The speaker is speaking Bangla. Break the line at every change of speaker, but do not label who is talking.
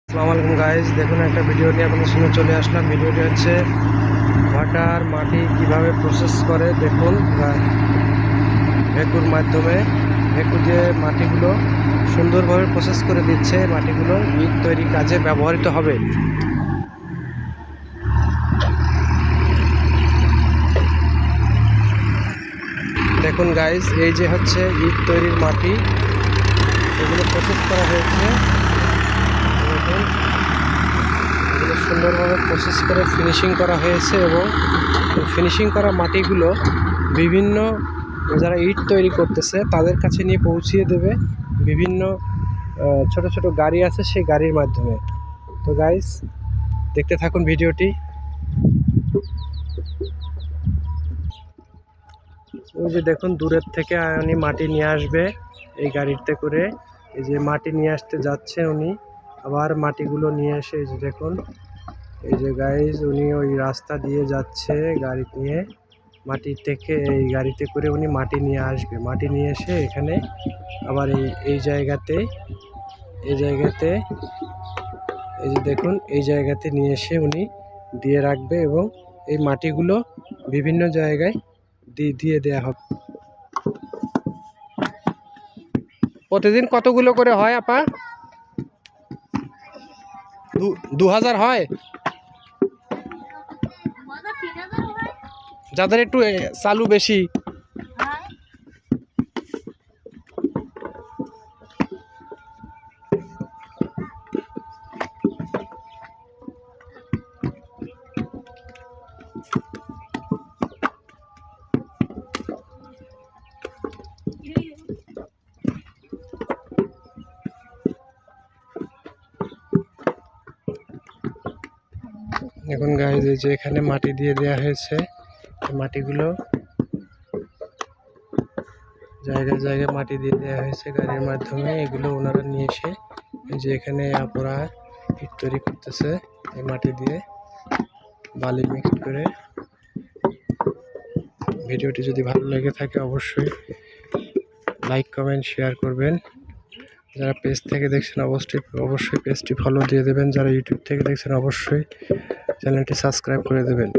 আসসালামু আলাইকুম গাইস, দেখুন একটা ভিডিও নিয়ে আপনাদের সামনে চলে আসলাম। ভিডিওটি হচ্ছে ভাটার মাটি কিভাবে প্রসেস করে। দেখুন ভেকুর মাধ্যমে ভেকু দিয়ে মাটিগুলো সুন্দরভাবে প্রসেস করে দিচ্ছে। মাটিগুলো ইট তৈরি কাজে ব্যবহৃত হবে। দেখুন গাইস, এই যে হচ্ছে ইট তৈরির মাটি, এগুলো প্রসেস করা হয়েছে। দেখুন এগুলো সুন্দরভাবে প্রসেস করে ফিনিশিং করা হয়েছে এবং ফিনিশিং করা মাটিগুলো বিভিন্ন যারা ইট তৈরি করতেছে তাদের কাছে নিয়ে পৌঁছিয়ে দেবে বিভিন্ন ছোট ছোট গাড়ি আছে, সেই গাড়ির মাধ্যমে। তো গাইস, দেখতে থাকুন ভিডিওটি। ওই যে দেখুন দূরের থেকে উনি মাটি নিয়ে আসবে এই গাড়িতে করে। এই যে মাটি নিয়ে আসতে যাচ্ছে উনি, আবার মাটিগুলো নিয়ে এসে এই যে দেখুন, এই যে গাইস উনি ওই রাস্তা দিয়ে যাচ্ছে গাড়ি নিয়ে। মাটি থেকে এই গাড়িতে করে উনি মাটি নিয়ে আসবে। মাটি নিয়ে এসে এখানে আবার এই জায়গাতে এই যে দেখুন এই জায়গাতে নিয়ে এসে উনি দিয়ে রাখবে এবং এই মাটিগুলো বিভিন্ন জায়গায় দিয়ে দেওয়া হবে। প্রতিদিন কতগুলো করে হয় আপা? 2000 হয়। যাদের একটু চালু বেশি। এখন গাইজ এই যে এখানে মাটি দিয়ে দেওয়া হয়েছে। মাটিগুলো জায়গায় জায়গায় মাটি দিয়ে দেওয়া হয়েছে গাড়ির মাধ্যমে। এগুলো ওনারা নিয়ে এসে এই যে এখানে আপনারা ইট তৈরি করতেছে এই মাটি দিয়ে বালি মিক্সড করে। ভিডিওটি যদি ভালো লেগে থাকে অবশ্যই লাইক কমেন্ট শেয়ার করবেন। যারা পেজ থেকে দেখছেন অবশ্যই পেজটি ফলো দিয়ে দেবেন। যারা ইউটিউব থেকে দেখছেন অবশ্যই চ্যানেলটি সাবস্ক্রাইব করে দেবেন।